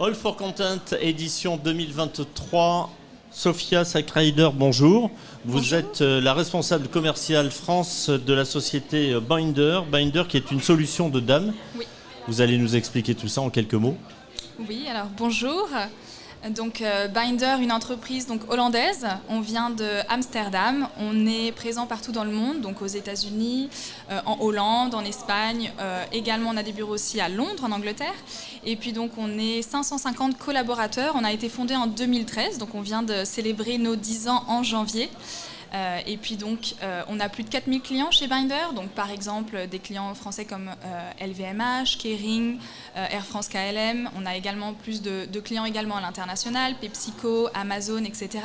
All for Content, édition 2023. Sophia Sackrider, bonjour. Vous êtes la responsable commerciale France de la société Binder. Binder qui est une solution de dames. Oui. Vous allez nous expliquer tout ça en quelques mots. Oui, alors bonjour. Donc Binder, une entreprise donc hollandaise. On vient de Amsterdam. On est présent partout dans le monde, donc aux États-Unis, en Hollande, en Espagne. Également, on a des bureaux aussi à Londres, en Angleterre. Et puis donc on est 550 collaborateurs. On a été fondé en 2013, donc on vient de célébrer nos 10 ans en janvier. Et puis donc, on a plus de 4000 clients chez Binder, donc par exemple des clients français comme LVMH, Kering, Air France KLM. On a également plus de clients également à l'international, PepsiCo, Amazon, etc.,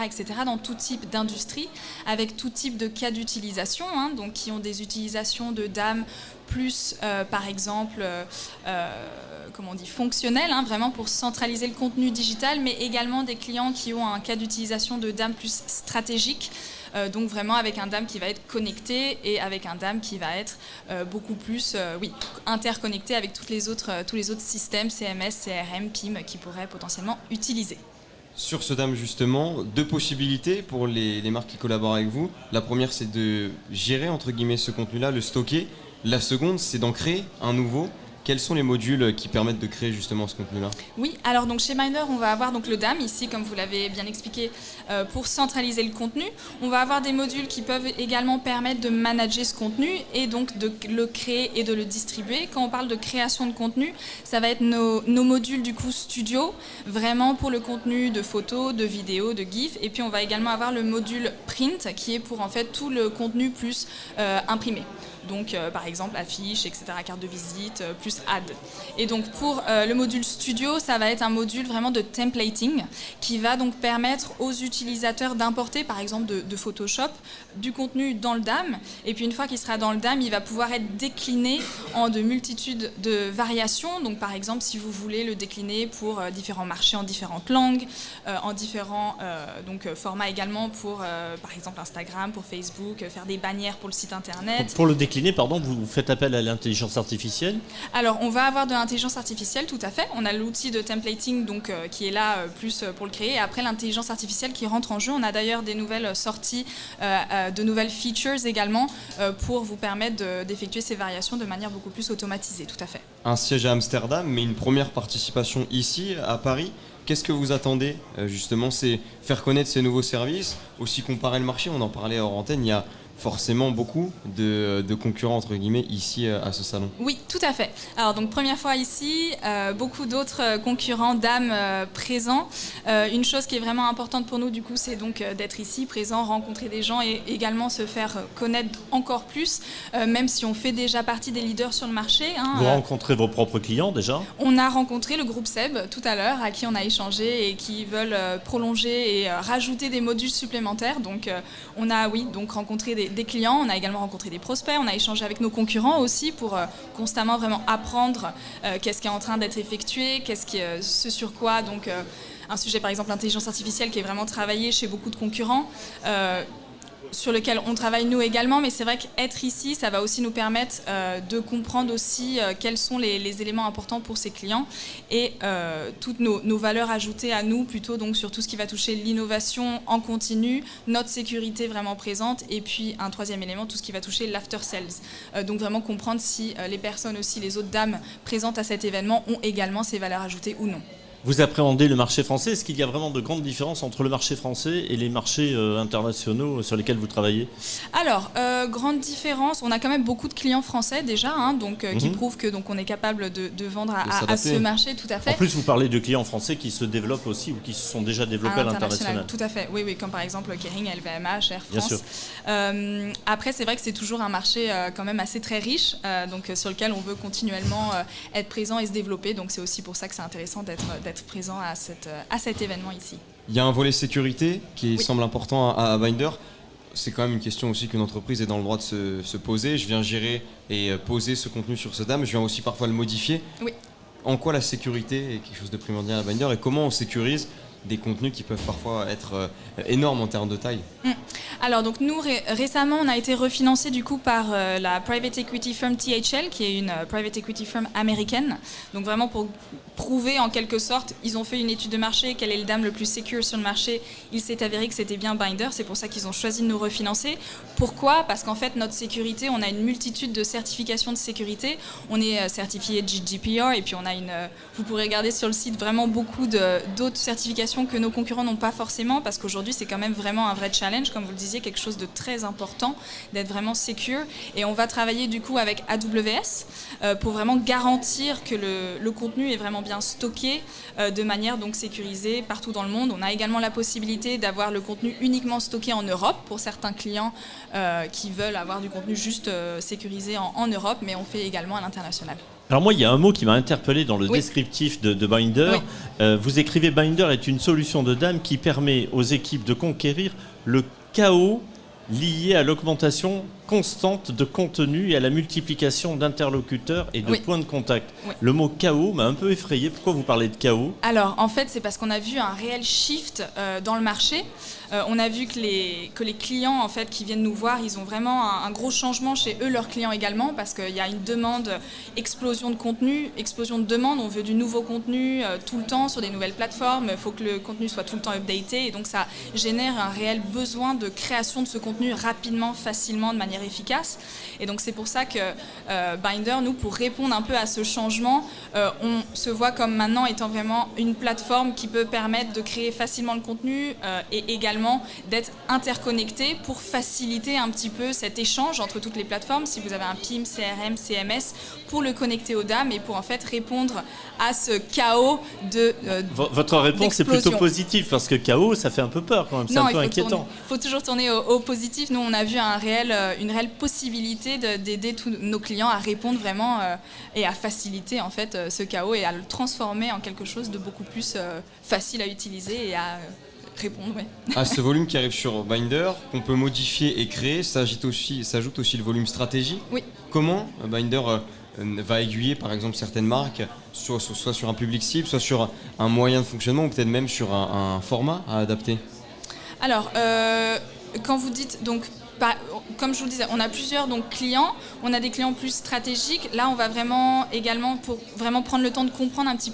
dans tout type d'industrie, avec tout type de cas d'utilisation, donc qui ont des utilisations de dames plus, par exemple, fonctionnels, vraiment pour centraliser le contenu digital, mais également des clients qui ont un cas d'utilisation de dames plus stratégique. Donc vraiment avec un DAM qui va être connecté et avec un DAM qui va être beaucoup plus interconnecté avec tous les autres systèmes CMS, CRM, PIM qui pourraient potentiellement utiliser. Sur ce DAM justement, deux possibilités pour les marques qui collaborent avec vous. La première, c'est de gérer entre guillemets ce contenu-là, le stocker. La seconde, c'est d'en créer un nouveau. Quels sont les modules qui permettent de créer justement ce contenu-là ? Oui, alors donc chez Binder, on va avoir donc le DAM ici, comme vous l'avez bien expliqué, pour centraliser le contenu. On va avoir des modules qui peuvent également permettre de manager ce contenu et donc de le créer et de le distribuer. Quand on parle de création de contenu, ça va être nos modules du coup studio, vraiment pour le contenu de photos, de vidéos, de GIF. Et puis on va également avoir le module print qui est pour en fait tout le contenu plus imprimé. Donc par exemple affiches, etc., carte de visite, plus ad. Et donc pour le module studio, ça va être un module vraiment de templating qui va donc permettre aux utilisateurs d'importer par exemple de Photoshop du contenu dans le DAM. Et puis une fois qu'il sera dans le DAM, il va pouvoir être décliné en de multitudes de variations. Donc par exemple si vous voulez le décliner pour différents marchés en différentes langues, en différents formats également pour par exemple Instagram, pour Facebook, faire des bannières pour le site internet. Pour le décliner, vous faites appel à l'intelligence artificielle ? Alors, on va avoir de l'intelligence artificielle, tout à fait. On a l'outil de templating qui est là plus pour le créer. Et après, l'intelligence artificielle qui rentre en jeu. On a d'ailleurs des nouvelles sorties, de nouvelles features également pour vous permettre d'effectuer ces variations de manière beaucoup plus automatisée, tout à fait. Un siège à Amsterdam, mais une première participation ici, à Paris. Qu'est-ce que vous attendez justement ? C'est faire connaître ces nouveaux services, aussi comparer le marché. On en parlait hors antenne, il y a forcément beaucoup de concurrents entre guillemets ici à ce salon. Oui, tout à fait. Alors donc première fois ici, beaucoup d'autres concurrents dames présents. Une chose qui est vraiment importante pour nous du coup, c'est donc d'être ici présent, rencontrer des gens et également se faire connaître encore plus, même si on fait déjà partie des leaders sur le marché. Vous rencontrez vos propres clients déjà ? On a rencontré le groupe Seb tout à l'heure, à qui on a échangé et qui veulent prolonger et rajouter des modules supplémentaires. Donc on a donc rencontré des clients, on a également rencontré des prospects, on a échangé avec nos concurrents aussi pour constamment vraiment apprendre qu'est-ce qui est en train d'être effectué, ce sur quoi, donc un sujet par exemple l'intelligence artificielle qui est vraiment travaillé chez beaucoup de concurrents, sur lequel on travaille nous également, mais c'est vrai qu'être ici, ça va aussi nous permettre de comprendre aussi quels sont les éléments importants pour ces clients et toutes nos valeurs ajoutées à nous, plutôt donc sur tout ce qui va toucher l'innovation en continu, notre sécurité vraiment présente, et puis un troisième élément, tout ce qui va toucher l'after sales. Donc vraiment comprendre si les personnes aussi, les autres dames présentes à cet événement ont également ces valeurs ajoutées ou non. Vous appréhendez le marché français. Est-ce qu'il y a vraiment de grandes différences entre le marché français et les marchés internationaux sur lesquels vous travaillez ? Alors, grande différence, on a quand même beaucoup de clients français déjà, qui prouvent que on est capable de vendre à ce marché, tout à fait. En plus, vous parlez de clients français qui se développent aussi ou qui se sont déjà développés à l'international. Tout à fait, oui, comme par exemple Kering, LVMH, Air France. Bien sûr. Après, c'est vrai que c'est toujours un marché quand même assez très riche, sur lequel on veut continuellement être présent et se développer. Donc c'est aussi pour ça que c'est intéressant d'être présent à cet événement ici. Il y a un volet sécurité qui semble important à Binder. C'est quand même une question aussi qu'une entreprise est dans le droit de se poser. Je viens gérer et poser ce contenu sur ce DAM. Je viens aussi parfois le modifier. Oui. En quoi la sécurité est quelque chose de primordial à Binder et comment on sécurise des contenus qui peuvent parfois être énormes en termes de taille. Alors donc nous récemment on a été refinancé du coup par la private equity firm THL qui est une private equity firm américaine. Donc vraiment pour prouver en quelque sorte, ils ont fait une étude de marché, quel est le DAM le plus secure sur le marché. Il s'est avéré que c'était bien Bynder, c'est pour ça qu'ils ont choisi de nous refinancer. Pourquoi ? Parce qu'en fait notre sécurité, on a une multitude de certifications de sécurité. On est certifié GDPR et puis on a vous pourrez regarder sur le site vraiment beaucoup d'autres certifications que nos concurrents n'ont pas forcément parce qu'aujourd'hui c'est quand même vraiment un vrai challenge, comme vous le disiez, quelque chose de très important, d'être vraiment secure. Et on va travailler du coup avec AWS pour vraiment garantir que le contenu est vraiment bien stocké de manière donc sécurisée partout dans le monde. On a également la possibilité d'avoir le contenu uniquement stocké en Europe pour certains clients qui veulent avoir du contenu juste sécurisé en Europe, mais on fait également à l'international. Alors moi, il y a un mot qui m'a interpellé dans le descriptif de Bynder. Vous écrivez « Bynder est une solution de DAM qui permet aux équipes de conquérir le chaos lié à l'augmentation constante de contenu et à la multiplication d'interlocuteurs et de points de contact ». Le mot chaos m'a un peu effrayé. Pourquoi vous parlez de chaos ? Alors, en fait, c'est parce qu'on a vu un réel shift dans le marché. On a vu que les clients en fait, qui viennent nous voir, ils ont vraiment un gros changement chez eux, leurs clients également, parce qu'il y a une demande, explosion de contenu, explosion de demande. On veut du nouveau contenu tout le temps sur des nouvelles plateformes. Il faut que le contenu soit tout le temps updaté. Et donc, ça génère un réel besoin de création de ce contenu rapidement, facilement, de manière efficace. Et donc, c'est pour ça que Bynder, nous, pour répondre un peu à ce changement, on se voit comme maintenant étant vraiment une plateforme qui peut permettre de créer facilement le contenu et également d'être interconnecté pour faciliter un petit peu cet échange entre toutes les plateformes. Si vous avez un PIM, CRM, CMS, pour le connecter au DAM et pour en fait répondre à ce chaos de Votre réponse est plutôt positive parce que chaos, ça fait un peu peur quand même, c'est un peu inquiétant. Il faut toujours tourner au positif. Nous, on a vu une réelle possibilité d'aider tous nos clients à répondre vraiment et à faciliter en fait ce chaos et à le transformer en quelque chose de beaucoup plus facile à utiliser et à répondre. À ce volume qui arrive sur Bynder, qu'on peut modifier et créer, s'ajoute aussi le volume stratégie. Oui. Comment Bynder va aiguiller par exemple certaines marques, soit sur un public cible, soit sur un moyen de fonctionnement ou peut-être même sur un format à adapter ? Alors, quand vous dites donc comme je vous le disais, on a plusieurs clients, on a des clients plus stratégiques. Là, on va vraiment également, pour vraiment prendre le temps de comprendre un petit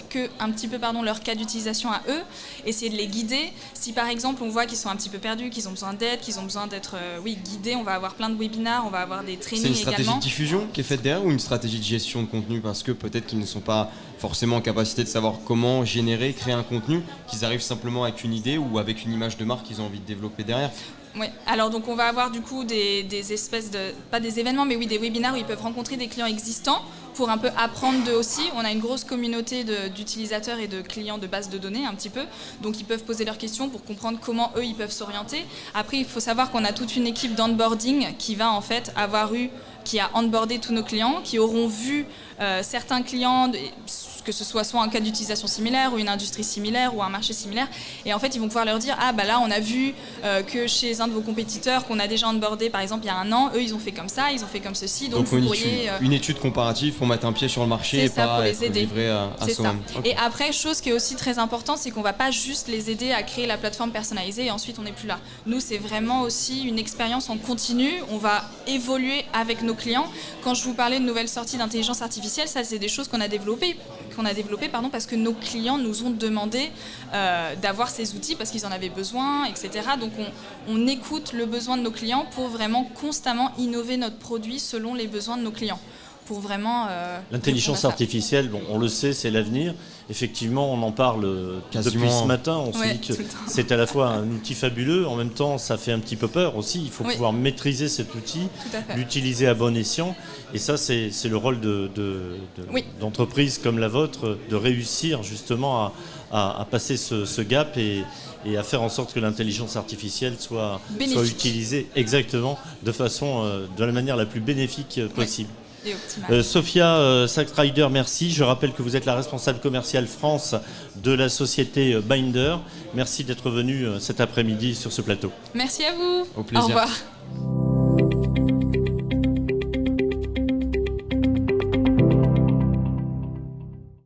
peu leur cas d'utilisation à eux, essayer de les guider. Si par exemple, on voit qu'ils sont un petit peu perdus, qu'ils ont besoin d'aide, qu'ils ont besoin d'être guidés, on va avoir plein de webinaires, on va avoir des trainings également. C'est une stratégie de diffusion qui est faite derrière ou une stratégie de gestion de contenu ? Parce que peut-être qu'ils ne sont pas forcément en capacité de savoir comment générer, créer un contenu, qu'ils arrivent simplement avec une idée ou avec une image de marque qu'ils ont envie de développer derrière. Oui, alors donc on va avoir du coup des espèces de, pas des événements, mais oui des webinaires où ils peuvent rencontrer des clients existants pour un peu apprendre d'eux aussi. On a une grosse communauté d'utilisateurs et de clients de base de données un petit peu, donc ils peuvent poser leurs questions pour comprendre comment eux ils peuvent s'orienter. Après il faut savoir qu'on a toute une équipe d'onboarding qui va en fait qui a onboardé tous nos clients, qui auront vu certains clients, que ce soit un cas d'utilisation similaire ou une industrie similaire ou un marché similaire. Et en fait, ils vont pouvoir leur dire « Ah, bah là, on a vu que chez un de vos compétiteurs qu'on a déjà onboardé, par exemple, il y a un an, eux, ils ont fait comme ça, ils ont fait comme ceci. » Donc vous pourriez... Une étude comparative pour mettre un pied sur le marché et pas être livré à soi-même. Okay. Et après, chose qui est aussi très importante, c'est qu'on ne va pas juste les aider à créer la plateforme personnalisée et ensuite on n'est plus là. Nous, c'est vraiment aussi une expérience en continu. On va évoluer avec nos clients. Quand je vous parlais de nouvelles sorties d'intelligence artificielle, ça, c'est des choses qu'on a développées parce que nos clients nous ont demandé d'avoir ces outils parce qu'ils en avaient besoin, etc. Donc on écoute le besoin de nos clients pour vraiment constamment innover notre produit selon les besoins de nos clients. Pour vraiment l'intelligence artificielle, bon, on le sait, c'est l'avenir. Effectivement, on en parle depuis ce matin. On se dit que c'est à la fois un outil fabuleux, en même temps, ça fait un petit peu peur aussi. Il faut pouvoir maîtriser cet outil, l'utiliser à bon escient. Et ça, c'est le rôle d'entreprises comme la vôtre, de réussir justement à passer ce gap et à faire en sorte que l'intelligence artificielle soit utilisée exactement de la manière la plus bénéfique possible. Sophia Sackrider, merci. Je rappelle que vous êtes la responsable commerciale France de la société Bynder. Merci d'être venue cet après-midi sur ce plateau. Merci à vous. Au plaisir. Au revoir.